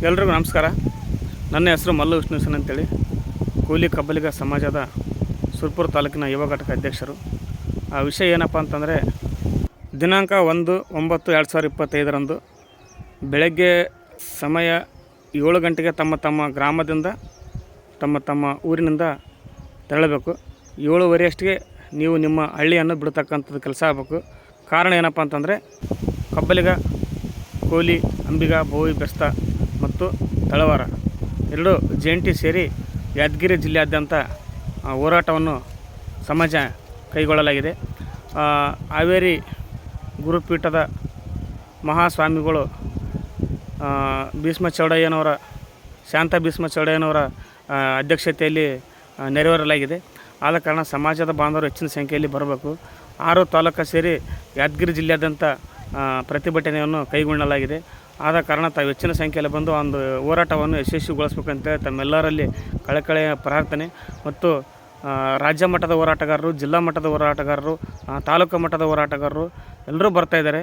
ಎಲ್ರಿಗೂ ನಮಸ್ಕಾರ. ನನ್ನ ಹೆಸರು ಮಲ್ಲು ವಿಷ್ಣುಸನ್ ಅಂತೇಳಿ, ಕೂಲಿ ಕಬ್ಬಲಿಗ ಸಮಾಜದ ಸುರಪುರ ತಾಲೂಕಿನ ಯುವ ಘಟಕ ಅಧ್ಯಕ್ಷರು. ಆ ವಿಷಯ ಏನಪ್ಪ ಅಂತಂದರೆ, ದಿನಾಂಕ 1/9/2025 ಬೆಳಗ್ಗೆ ಸಮಯ 7 ಗಂಟೆಗೆ ತಮ್ಮ ಗ್ರಾಮದಿಂದ ತಮ್ಮ ಊರಿನಿಂದ ತೆರಳಬೇಕು. 7:30 ಅಷ್ಟಿಗೆ ನೀವು ನಿಮ್ಮ ಹಳ್ಳಿಯನ್ನು ಬಿಡ್ತಕ್ಕಂಥದ್ದು ಕೆಲಸ ಆಗಬೇಕು. ಕಾರಣ ಏನಪ್ಪ ಅಂತಂದರೆ, ಕಬ್ಬಲಿಗ, ಕೋಲಿ, ಅಂಬಿಗ, ಬೋವಿ, ಬೆಸ್ತ ಮತ್ತು ತಳವಾರ ಎರಡು ಜಂಟಿ ಸೇರಿ ಯಾದಗಿರಿ ಜಿಲ್ಲೆಯಾದ್ಯಂತ ಹೋರಾಟವನ್ನು ಸಮಾಜ ಕೈಗೊಳ್ಳಲಾಗಿದೆ. ಹಾವೇರಿ ಗುರುಪೀಠದ ಮಹಾಸ್ವಾಮಿಗಳು ಭೀಷ್ಮ ಚೌಡಯ್ಯನವರ ಶಾಂತ ಭೀಷ್ಮ ಚೌಡಯ್ಯನವರ ಅಧ್ಯಕ್ಷತೆಯಲ್ಲಿ ನೆರವೇರಲಾಗಿದೆ. ಆದ ಕಾರಣ ಸಮಾಜದ ಬಾಂಧವರು ಹೆಚ್ಚಿನ ಸಂಖ್ಯೆಯಲ್ಲಿ ಬರಬೇಕು. 6 ತಾಲೂಕು ಸೇರಿ ಯಾದಗಿರಿ ಜಿಲ್ಲೆಯಾದ್ಯಂತ ಪ್ರತಿಭಟನೆಯನ್ನು ಕೈಗೊಳ್ಳಲಾಗಿದೆ. ಆದ ಕಾರಣ ತಾವು ಹೆಚ್ಚಿನ ಸಂಖ್ಯೆಯಲ್ಲಿ ಬಂದು ಒಂದು ಹೋರಾಟವನ್ನು ಯಶಸ್ವಿಗೊಳಿಸಬೇಕಂತೇಳಿ ತಮ್ಮೆಲ್ಲರಲ್ಲಿ ಕಳಕಳೆಯ ಪ್ರಾರ್ಥನೆ. ಮತ್ತು ರಾಜ್ಯ ಮಟ್ಟದ ಹೋರಾಟಗಾರರು, ಜಿಲ್ಲಾ ಮಟ್ಟದ ಹೋರಾಟಗಾರರು, ತಾಲೂಕು ಮಟ್ಟದ ಹೋರಾಟಗಾರರು ಎಲ್ಲರೂ ಬರ್ತಾಯಿದ್ದಾರೆ.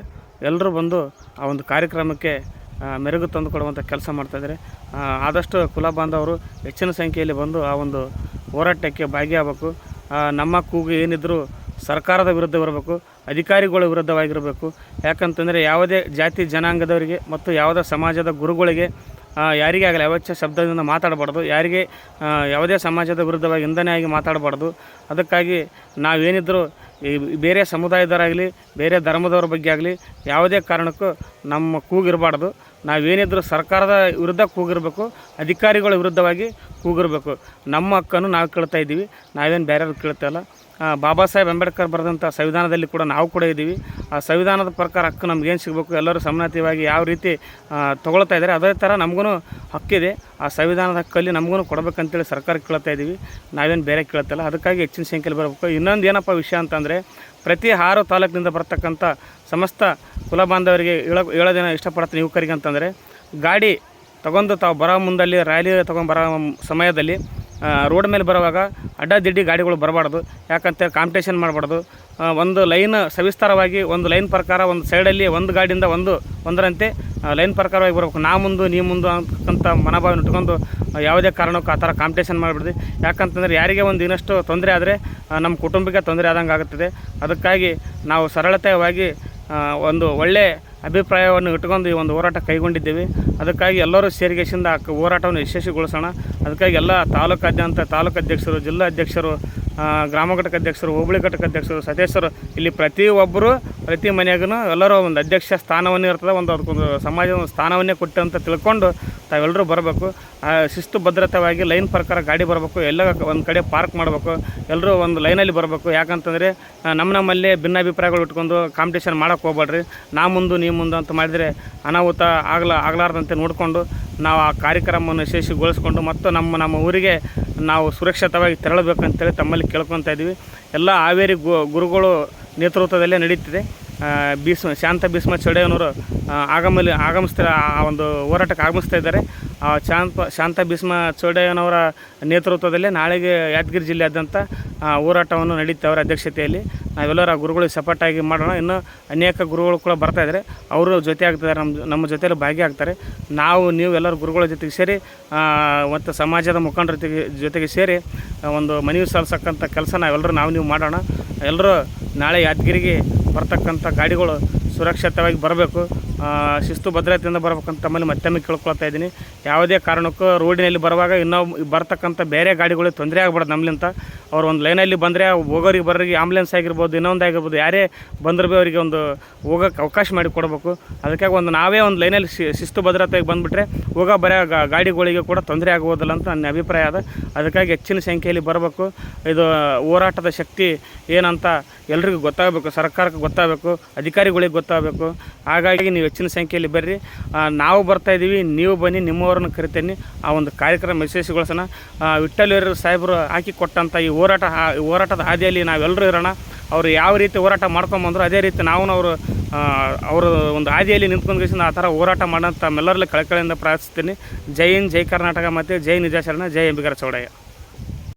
ಎಲ್ಲರೂ ಬಂದು ಆ ಒಂದು ಕಾರ್ಯಕ್ರಮಕ್ಕೆ ಮೆರುಗು ತಂದುಕೊಡುವಂಥ ಕೆಲಸ ಮಾಡ್ತಾಯಿದ್ದಾರೆ. ಆದಷ್ಟು ಕುಲ ಬಾಂಧವರು ಹೆಚ್ಚಿನ ಸಂಖ್ಯೆಯಲ್ಲಿ ಬಂದು ಆ ಒಂದು ಹೋರಾಟಕ್ಕೆ ಭಾಗಿಯಾಗಬೇಕು. ನಮ್ಮ ಕೂಗು ಏನಿದ್ರೂ ಸರ್ಕಾರದ ವಿರುದ್ಧ ಬರಬೇಕು, ಅಧಿಕಾರಿಗಳ ವಿರುದ್ಧವಾಗಿರಬೇಕು. ಯಾಕಂತಂದರೆ ಯಾವುದೇ ಜಾತಿ ಜನಾಂಗದವರಿಗೆ ಮತ್ತು ಯಾವುದೇ ಸಮಾಜದ ಗುರುಗಳಿಗೆ ಯಾರಿಗೇ ಆಗಲಿ ಅವಾಚ್ಯ ಶಬ್ದದಿಂದ ಮಾತಾಡಬಾರ್ದು. ಯಾರಿಗೆ ಯಾವುದೇ ಸಮಾಜದ ವಿರುದ್ಧವಾಗಿ ನಿಂದನೆಯಾಗಿ ಮಾತಾಡಬಾರ್ದು. ಅದಕ್ಕಾಗಿ ನಾವೇನಿದ್ರೂ ಬೇರೆ ಸಮುದಾಯದವರಾಗಲಿ ಬೇರೆ ಧರ್ಮದವ್ರ ಬಗ್ಗೆ ಆಗಲಿ ಯಾವುದೇ ಕಾರಣಕ್ಕೂ ನಮ್ಮ ಕೂಗಿರಬಾರ್ದು. ನಾವೇನಿದ್ರೂ ಸರ್ಕಾರದ ವಿರುದ್ಧ ಕೂಗಿರಬೇಕು, ಅಧಿಕಾರಿಗಳ ವಿರುದ್ಧವಾಗಿ ಕೂಗಿರಬೇಕು. ನಮ್ಮ ಹಕ್ಕನ್ನು ನಾವು ಕೇಳ್ತಾ ಇದ್ದೀವಿ, ನಾವೇನು ಬೇರೆಯವ್ರು ಕೇಳ್ತಾ ಇಲ್ಲ. ಬಾಬಾ ಸಾಹೇಬ್ ಅಂಬೇಡ್ಕರ್ ಬರೆದಂಥ ಸಂವಿಧಾನದಲ್ಲಿ ಕೂಡ ನಾವು ಕೂಡ ಇದ್ದೀವಿ. ಆ ಸಂವಿಧಾನದ ಪ್ರಕಾರ ಹಕ್ಕು ನಮಗೇನು ಸಿಗಬೇಕು, ಎಲ್ಲರೂ ಸಮಾನತೆಯಾಗಿ ಯಾವ ರೀತಿ ತೊಗೊಳ್ತಾ ಇದ್ದಾರೆ ಅದೇ ಥರ ನಮಗೂ ಹಕ್ಕಿದೆ. ಆ ಸಂವಿಧಾನದ ಹಕ್ಕಲ್ಲಿ ನಮಗೂ ಕೊಡಬೇಕಂತೇಳಿ ಸರ್ಕಾರಕ್ಕೆ ಕೇಳ್ತಾ ಇದ್ದೀವಿ, ನಾವೇನು ಬೇರೆ ಕೇಳ್ತಿಲ್ಲ. ಅದಕ್ಕಾಗಿ ಹೆಚ್ಚಿನ ಸಂಖ್ಯೆಯಲ್ಲಿ ಬರಬೇಕು. ಇನ್ನೊಂದು ಏನಪ್ಪ ವಿಷಯ ಅಂತಂದರೆ, ಪ್ರತಿ 6 ತಾಲೂಕಿನಿಂದ ಬರ್ತಕ್ಕಂಥ ಸಮಸ್ತ ಕುಲ ಬಾಂಧವರಿಗೆ ಹೇಳೋದೇನೋ ಇಷ್ಟಪಡ್ತೀನಿ ಯುವಕರಿಗೆ ಅಂತಂದರೆ, ಗಾಡಿ ತೊಗೊಂಡು ತಾವು ಬರೋ ಮುಂದಲ್ಲಿ ರ್ಯಾಲಿ ತೊಗೊಂಡು ಬರೋ ಸಮಯದಲ್ಲಿ ರೋಡ್ ಮೇಲೆ ಬರುವಾಗ ಅಡ್ಡದಿಡ್ಡಿ ಗಾಡಿಗಳು ಬರಬಾರ್ದು. ಯಾಕಂತೇಳಿ ಕಾಂಪಿಟೇಷನ್ ಮಾಡಬಾರ್ದು. ಒಂದು ಲೈನ್ ಸವಿಸ್ತಾರವಾಗಿ ಒಂದು ಲೈನ್ ಪ್ರಕಾರ ಒಂದು ಸೈಡಲ್ಲಿ ಒಂದು ಗಾಡಿಯಿಂದ ಒಂದರಂತೆ ಲೈನ್ ಪ್ರಕಾರವಾಗಿ ಬರಬೇಕು. ನಾ ಮುಂದು ನೀ ಮುಂದು ಅಂತಕ್ಕಂಥ ಮನೋಭಾವನೆ ಇಟ್ಕೊಂಡು ಯಾವುದೇ ಕಾರಣಕ್ಕೂ ಆ ಥರ ಕಾಂಪಿಟೇಷನ್ ಮಾಡಿಬಿಡ್ದು. ಯಾಕಂತಂದರೆ ಯಾರಿಗೆ ಒಂದು ಇನ್ನಷ್ಟು ತೊಂದರೆ ಆದರೆ ನಮ್ಮ ಕುಟುಂಬಕ್ಕೆ ತೊಂದರೆ ಆದಂಗೆ ಆಗುತ್ತದೆ. ಅದಕ್ಕಾಗಿ ನಾವು ಸರಳತೆಯಾಗಿ ಒಂದು ಒಳ್ಳೆಯ ಅಭಿಪ್ರಾಯವನ್ನು ಇಟ್ಕೊಂಡು ಈ ಒಂದು ಹೋರಾಟ ಕೈಗೊಂಡಿದ್ದೇವೆ. ಅದಕ್ಕಾಗಿ ಎಲ್ಲರೂ ಸೇರಿಗೆಯಿಂದ ಹೋರಾಟವನ್ನು ಯಶಸ್ವಿಗೊಳಿಸೋಣ. ಅದಕ್ಕಾಗಿ ಎಲ್ಲ ತಾಲೂಕಾದ್ಯಂತ ತಾಲೂಕು ಅಧ್ಯಕ್ಷರು, ಜಿಲ್ಲಾ ಅಧ್ಯಕ್ಷರು, ಗ್ರಾಮ ಘಟಕ ಅಧ್ಯಕ್ಷರು, ಹೋಬಳಿ ಘಟಕ ಅಧ್ಯಕ್ಷರು, ಸದಸ್ಯರು ಇಲ್ಲಿ ಪ್ರತಿಯೊಬ್ಬರು ಪ್ರತಿ ಮನೆಯಾಗೂ ಎಲ್ಲರೂ ಒಂದು ಅಧ್ಯಕ್ಷ ಸ್ಥಾನವನ್ನೇ ಇರ್ತದೆ, ಅದಕ್ಕೊಂದು ಸಮಾಜದ ಸ್ಥಾನವನ್ನೇ ಕೊಟ್ಟು ಅಂತ ತಿಳ್ಕೊಂಡು ತಾವೆಲ್ಲರೂ ಬರಬೇಕು. ಶಿಸ್ತು ಭದ್ರತೆಯಾಗಿ ಲೈನ್ ಪ್ರಕಾರ ಗಾಡಿ ಬರಬೇಕು. ಎಲ್ಲ ಒಂದು ಕಡೆ ಪಾರ್ಕ್ ಮಾಡಬೇಕು. ಎಲ್ಲರೂ ಒಂದು ಲೈನಲ್ಲಿ ಬರಬೇಕು. ಯಾಕಂತಂದರೆ ನಮ್ಮಲ್ಲೇ ಭಿನ್ನಾಭಿಪ್ರಾಯಗಳು ಇಟ್ಕೊಂಡು ಕಾಂಪಿಟೇಷನ್ ಮಾಡೋಕ್ಕೆ ಹೋಗ್ಬೇಡ್ರಿ. ನಾ ಮುಂದು ನೀ ಮುಂದೆ ಅಂತ ಮಾಡಿದರೆ ಅನಾಹುತ ಆಗಲಾರ್ದಂತೆ ನೋಡಿಕೊಂಡು ನಾವು ಆ ಕಾರ್ಯಕ್ರಮವನ್ನು ಯಶಸ್ವಿಗೊಳಿಸ್ಕೊಂಡು ಮತ್ತು ನಮ್ಮ ಊರಿಗೆ ನಾವು ಸುರಕ್ಷಿತವಾಗಿ ತೆರಳಬೇಕಂತೇಳಿ ತಮ್ಮಲ್ಲಿ ಕೇಳ್ಕೊತಾ ಇದ್ದೀವಿ. ಎಲ್ಲ ಹಾವೇರಿ ಗುರುಗಳು ನೇತೃತ್ವದಲ್ಲೇ ನಡೀತಿದೆ. ಶಾಂತ ಭೀಷ್ಮ ಚೌಡಯ್ಯನವರು ಆಗಮಿಸ್ತಾ ಆ ಒಂದು ಹೋರಾಟಕ್ಕೆ ಆಗಮಿಸ್ತಾ ಇದ್ದಾರೆ. ಶಾಂತ ಭೀಷ್ಮ ಚೌಡಯ್ಯನವರ ನೇತೃತ್ವದಲ್ಲೇ ನಾಳೆಗೆ ಯಾದಗಿರಿ ಜಿಲ್ಲೆಯಾದ್ಯಂತ ಹೋರಾಟವನ್ನು ನಡೀತೆ ಅವರ ಅಧ್ಯಕ್ಷತೆಯಲ್ಲಿ. ನಾವೆಲ್ಲರೂ ಗುರುಗಳಿಗೆ ಸಪೋರ್ಟಾಗಿ ಮಾಡೋಣ. ಇನ್ನೂ ಅನೇಕ ಗುರುಗಳು ಕೂಡ ಬರ್ತಾಯಿದ್ದಾರೆ, ಅವರು ಜೊತೆ ಆಗ್ತಿದ್ದಾರೆ, ನಮ್ಮ ಜೊತೆಯಲ್ಲಿ ಭಾಗಿಯಾಗ್ತಾರೆ. ನೀವು ಎಲ್ಲರೂ ಗುರುಗಳ ಜೊತೆಗೆ ಸೇರಿ ಮತ್ತು ಸಮಾಜದ ಮುಖಂಡರ ಜೊತೆಗೆ ಸೇರಿ ಒಂದು ಮನವಿ ಸಲ್ಲಿಸಕ್ಕಂಥ ಕೆಲಸ ನೀವು ಮಾಡೋಣ. ಎಲ್ಲರೂ ನಾಳೆ ಯಾದಗಿರಿಗೆ ಬರ್ತಕ್ಕಂಥ ಗಾಡಿಗಳು ಸುರಕ್ಷಿತವಾಗಿ ಬರಬೇಕು, ಶಿಸ್ತು ಭದ್ರತೆಯಿಂದ ಬರಬೇಕಂತ ತಮ್ಮಲ್ಲಿ ಮತ್ತೊಮ್ಮೆ ಕೇಳ್ಕೊಳ್ತಾ ಇದ್ದೀನಿ. ಯಾವುದೇ ಕಾರಣಕ್ಕೂ ರೋಡಿನಲ್ಲಿ ಬರುವಾಗ ಇನ್ನೂ ಬರ್ತಕ್ಕಂಥ ಬೇರೆ ಗಾಡಿಗಳಿಗೆ ತೊಂದರೆ ಆಗ್ಬಾರ್ದು. ನಮ್ಮಲಿಂತ ಅವ್ರು ಒಂದು ಲೈನಲ್ಲಿ ಬಂದರೆ ಹೋಗೋರಿಗೆ ಬರೋರಿಗೆ ಆಂಬುಲೆನ್ಸ್ ಆಗಿರ್ಬೋದು, ಇನ್ನೊಂದು ಆಗಿರ್ಬೋದು, ಯಾರೇ ಬಂದರೂ ಭೀ ಅವರಿಗೆ ಒಂದು ಹೋಗೋಕ್ಕೆ ಅವಕಾಶ ಮಾಡಿ ಕೊಡಬೇಕು. ಅದಕ್ಕಾಗಿ ನಾವೇ ಒಂದು ಲೈನಲ್ಲಿ ಶಿಸ್ತು ಭದ್ರತೆಗೆ ಬಂದುಬಿಟ್ರೆ ಬರೋ ಗಾಡಿಗಳಿಗೆ ಕೂಡ ತೊಂದರೆ ಆಗುವುದಿಲ್ಲ ಅಂತ ನನ್ನ ಅಭಿಪ್ರಾಯ ಅದ. ಅದಕ್ಕಾಗಿ ಹೆಚ್ಚಿನ ಸಂಖ್ಯೆಯಲ್ಲಿ ಬರಬೇಕು. ಇದು ಹೋರಾಟದ ಶಕ್ತಿ ಏನಂತ ಎಲ್ರಿಗೂ ಗೊತ್ತಾಗಬೇಕು, ಸರ್ಕಾರಕ್ಕೆ ಗೊತ್ತಾಗಬೇಕು, ಅಧಿಕಾರಿಗಳಿಗೆ ಗೊತ್ತಾಗಬೇಕು. ಹಾಗಾಗಿ ನೀವು ಹೆಚ್ಚಿನ ಸಂಖ್ಯೆಯಲ್ಲಿ ಬರ್ರಿ. ನಾವು ಬರ್ತಾಯಿದ್ದೀವಿ, ನೀವು ಬನ್ನಿ, ನಿಮ್ಮವರನ್ನು ಕರಿತೇನೆ. ಆ ಒಂದು ಕಾರ್ಯಕ್ರಮ ಯಶಸ್ವಿಗೊಳಿಸೋಣ. ವಿಠ್ಠಲರು ಸಾಹೇಬರು ಹಾಕಿ ಕೊಟ್ಟಂಥ ಈ ಹೋರಾಟದ ಹಾದಿಯಲ್ಲಿ ನಾವೆಲ್ಲರೂ ಇರೋಣ. ಅವರು ಯಾವ ರೀತಿ ಹೋರಾಟ ಮಾಡ್ಕೊಂಬಂದ್ರು ಅದೇ ರೀತಿ ಅವರು ಒಂದು ಹಾದಿಯಲ್ಲಿ ನಿಂತ್ಕೊಂಡು ಆ ಥರ ಹೋರಾಟ ಮಾಡೋಂಥ ತಮ್ಮೆಲ್ಲರಲ್ಲಿ ಕಳಕಳಿಯಿಂದ ಪ್ರಾರ್ಥಿಸ್ತೀನಿ. ಜೈ ಹಿಂದ್, ಜೈ ಕರ್ನಾಟಕ ಮತ್ತು ಜೈ ನಿಜಾಚರಣ, ಜೈ ಅಂಬಿಗರ ಚೌಡಯ್ಯ.